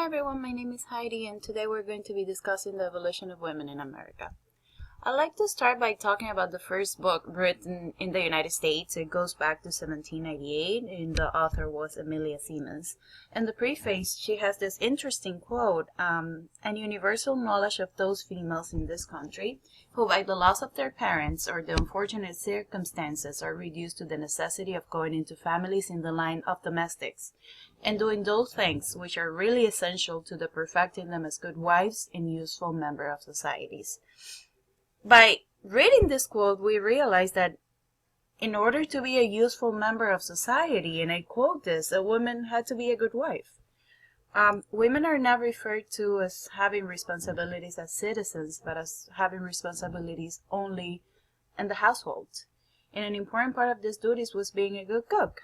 everyone, my name is Heidi and today we're going to be discussing the evolution of women in America. I'd like to start by talking about the first book written in the United States. It goes back to 1798 and the author was Amelia Simmons. In the preface, she has this interesting quote, an universal knowledge of those females in this country who by the loss of their parents or the unfortunate circumstances are reduced to the necessity of going into families in the line of domestics and doing those things which are really essential to the perfecting them as good wives and useful members of societies. By reading this quote, we realize that in order to be a useful member of society, and I quote this, a woman had to be a good wife. Women are not referred to as having responsibilities as citizens, but as having responsibilities only in the household. And an important part of these duties was being a good cook.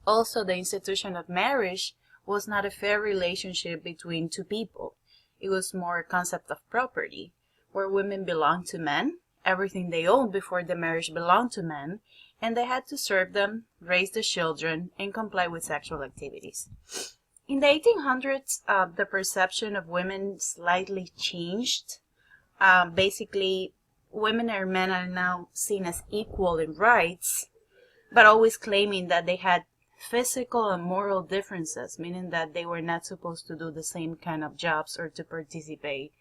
Also, the institution of marriage was not a fair relationship between two people. It was more a concept of property, where women belonged to men, everything they owned before the marriage belonged to men, and they had to serve them, raise the children, and comply with sexual activities. In the 1800s, the perception of women slightly changed. Basically, women and men are now seen as equal in rights, but always claiming that they had physical and moral differences, meaning that they were not supposed to do the same kind of jobs or to participate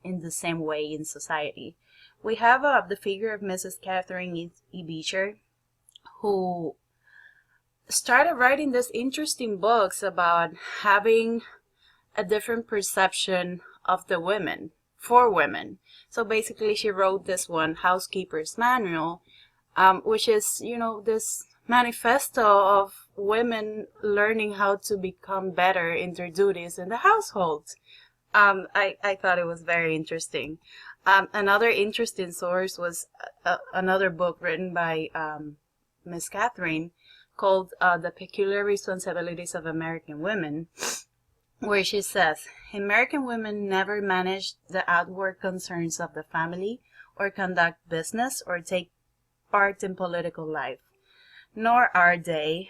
in the same way in society. We have the figure of Mrs. Catherine E. Beecher, who started writing these interesting books about having a different perception of the women, for women. So basically she wrote this one, Housekeeper's Manual, which is, this manifesto of women learning how to become better in their duties in the household. I thought it was very interesting. Another interesting source was another book written by Miss Catherine called The Peculiar Responsibilities of American Women, where she says, American women never manage the outward concerns of the family or conduct business or take part in political life, nor are they,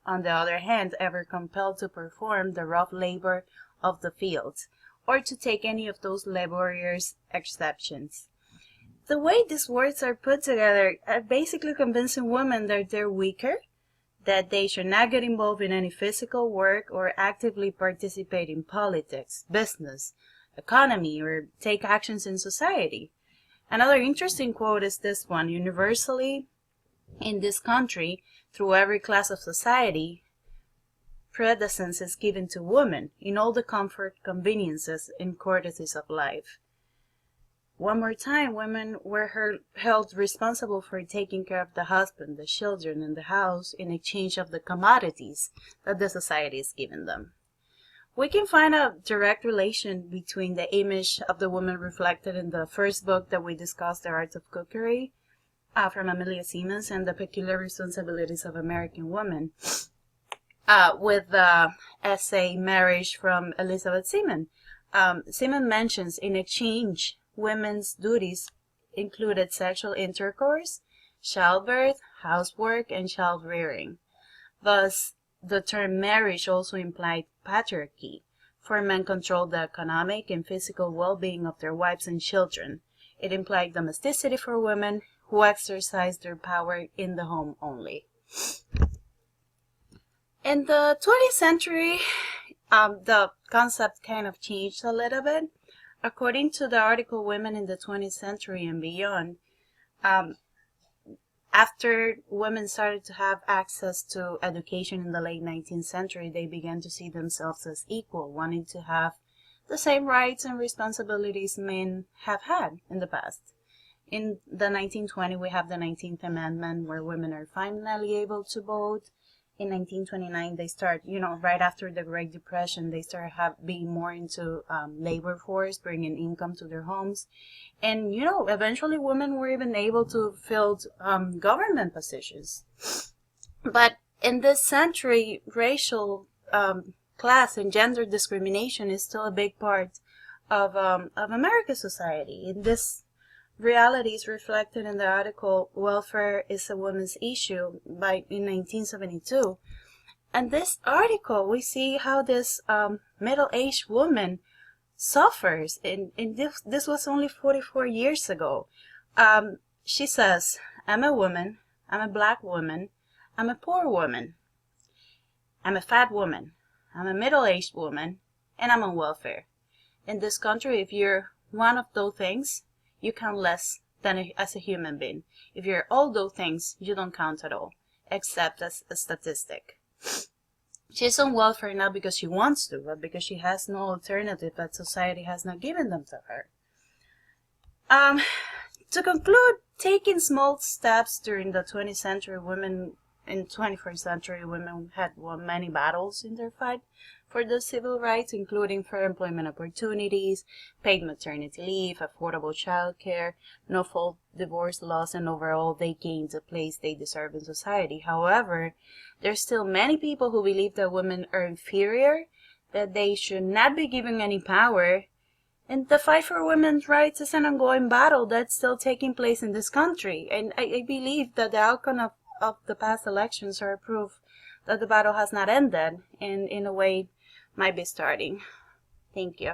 on the other hand, ever compelled to perform the rough labor of the fields, or to take any of those laborious exceptions. The way these words are put together are basically convincing women that they're weaker, that they should not get involved in any physical work or actively participate in politics, business, economy, or take actions in society. Another interesting quote is this one, universally in this country, through every class of society, precedence is given to women in all the comfort, conveniences, and courtesies of life. One more time, women were held responsible for taking care of the husband, the children, and the house in exchange of the commodities that the society is giving them. We can find a direct relation between the image of the woman reflected in the first book that we discussed, The Art of Cookery, from Amelia Simmons, and The Peculiar Responsibilities of American Women, with the essay Marriage from Elizabeth Seaman. Seaman mentions in exchange, women's duties included sexual intercourse, childbirth, housework, and child rearing. Thus, the term marriage also implied patriarchy, for men controlled the economic and physical well-being of their wives and children. It implied domesticity for women who exercised their power in the home only. In the 20th century, the concept kind of changed a little bit. According to the article Women in the 20th Century and Beyond, after women started to have access to education in the late 19th century, they began to see themselves as equal, wanting to have the same rights and responsibilities men have had in the past. In the 1920s, we have the 19th Amendment, where women are finally able to vote. In 1929, they start, right after the Great Depression, they start being more into labor force, bringing income to their homes. And, eventually women were even able to fill government positions. But in this century, racial, class, and gender discrimination is still a big part of American society. In this reality is reflected in the article Welfare is a Woman's Issue in 1972. in this article, we see how this middle-aged woman suffers, and this was only 44 years ago. She says, I'm a woman, I'm a black woman, I'm a poor woman, I'm a fat woman, I'm a middle-aged woman, and I'm on welfare. In this country, if you're one of those things, you count less than as a human being. If you're all those things, you don't count at all, except as a statistic. She's on welfare not because she wants to, but because she has no alternative that society has not given them to her. To conclude, taking small steps during the 20th century, women in 21st century, women had won many battles in their fight for the civil rights, including fair employment opportunities, paid maternity leave, affordable childcare, no-fault divorce laws, and overall they gained the place they deserve in society. However, there's still many people who believe that women are inferior, that they should not be given any power, and the fight for women's rights is an ongoing battle that's still taking place in this country. And I believe that the outcome of the past elections are proof that the battle has not ended and in a way might be starting. Thank you.